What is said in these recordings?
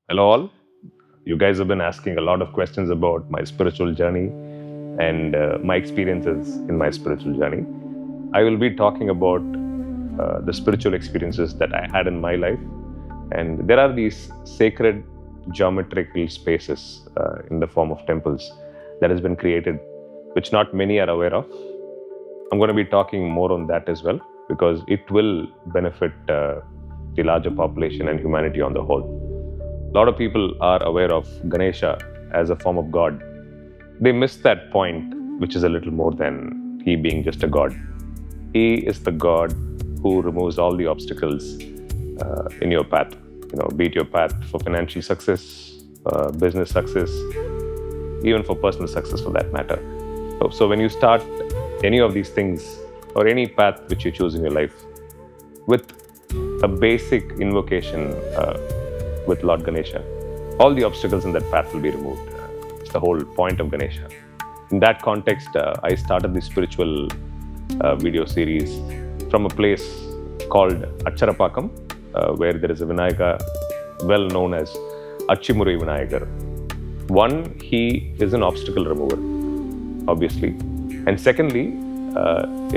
Hello, all. You guys have been asking a lot of questions about my spiritual journey and my experiences in my spiritual journey. I will be talking about the spiritual experiences that I had in my life. And there are these sacred geometrical spaces in the form of temples that has been created, which not many are aware of. I'm going to be talking more on that as well because it will benefit the larger population and humanity on the whole. A lot of people are aware of Ganesha as a form of God. They miss that point, which is a little more than he being just a god. He is the god who removes all the obstacles in your path. Be it your path for financial success, business success, even for personal success for that matter. So when you start any of these things or any path which you choose in your life with a basic invocation with Lord Ganesha, all the obstacles in that path will be removed. It's the whole point of Ganesha. In that context, I started this spiritual video series from a place called Atcharapakam, where there is a Vinayagar well known as Atchimuri Vinayagar. One, he is an obstacle remover, obviously. And secondly,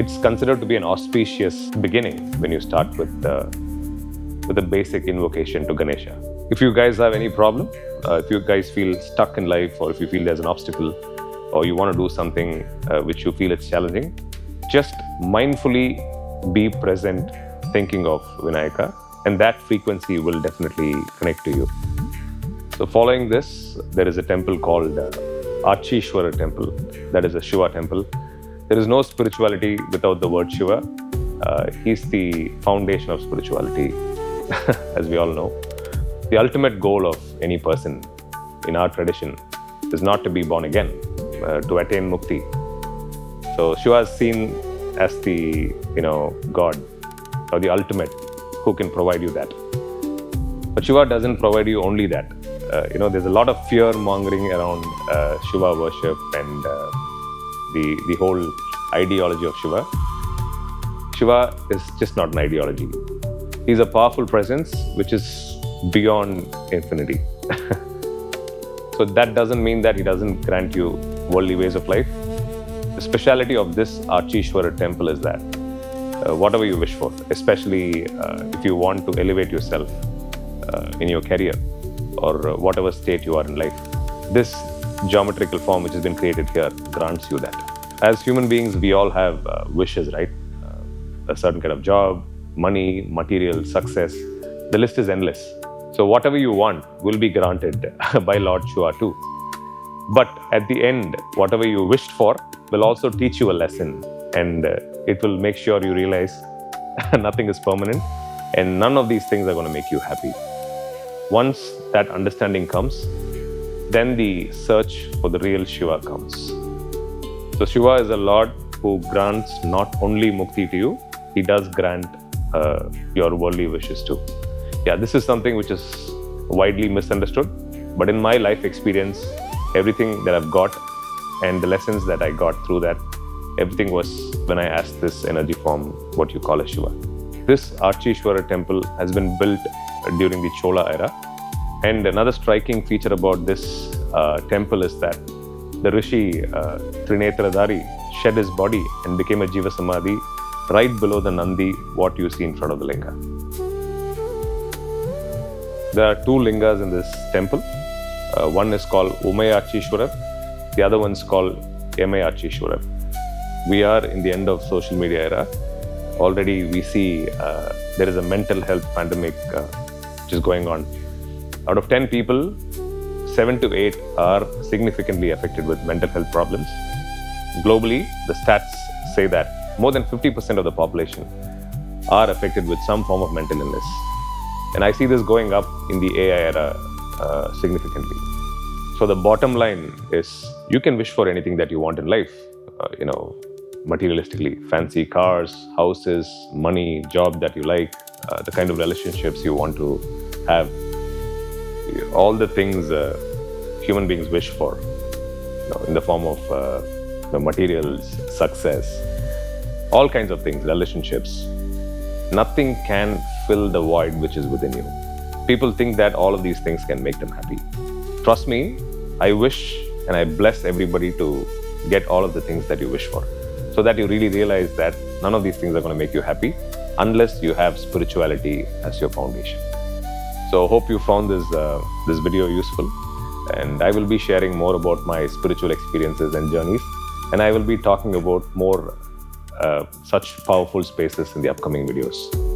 it's considered to be an auspicious beginning when you start with a basic invocation to Ganesha. If you guys have any problem, if you guys feel stuck in life, or if you feel there's an obstacle, or you want to do something which you feel it's challenging, just mindfully be present thinking of Vinayaka, and that frequency will definitely connect to you. So following this, there is a temple called Aatcheeswarar Temple. That is a Shiva temple. There is no spirituality without the word Shiva. He's the foundation of spirituality, as we all know. The ultimate goal of any person in our tradition is not to be born again, to attain mukti. So Shiva is seen as the God or the ultimate who can provide you that. But Shiva doesn't provide you only that. There's a lot of fear mongering around Shiva worship and the whole ideology of Shiva. Shiva is just not an ideology. He's a powerful presence which is beyond infinity. So that doesn't mean that he doesn't grant you worldly ways of life. The speciality of this Aatcheeswarar temple is that whatever you wish for, especially if you want to elevate yourself in your career or whatever state you are in life, this geometrical form which has been created here grants you that. As human beings, we all have wishes, right? A certain kind of job, money, material, success. The list is endless. So whatever you want will be granted by Lord Shiva too. But at the end, whatever you wished for will also teach you a lesson, and it will make sure you realize nothing is permanent and none of these things are going to make you happy. Once that understanding comes, then the search for the real Shiva comes. So Shiva is a Lord who grants not only mukti to you, he does grant your worldly wishes too. Yeah, this is something which is widely misunderstood, but in my life experience, everything that I've got and the lessons that I got through that, everything was when I asked this energy form, what you call a Shiva. This Aatcheeswarar temple has been built during the Chola era, and another striking feature about this temple is that the Rishi Trinetradhari shed his body and became a Jiva Samadhi right below the Nandi, what you see in front of the linga. There are two lingas in this temple. One is called Aatcheeswarar, the other one is called Aatcheeswarar. We are in the end of social media era. Already we see there is a mental health pandemic which is going on. Out of 10 people, 7 to 8 are significantly affected with mental health problems. Globally, the stats say that more than 50% of the population are affected with some form of mental illness. And I see this going up in the AI era significantly. So the bottom line is you can wish for anything that you want in life, materialistically, fancy cars, houses, money, job that you like, the kind of relationships you want to have, all the things human beings wish for, in the form of materials, success, all kinds of things, relationships. Nothing can fill the void which is within you. People think that all of these things can make them happy. Trust me, I wish and I bless everybody to get all of the things that you wish for, so that you really realize that none of these things are going to make you happy unless you have spirituality as your foundation. So hope you found this video useful, and I will be sharing more about my spiritual experiences and journeys, and I will be talking about more such powerful spaces in the upcoming videos.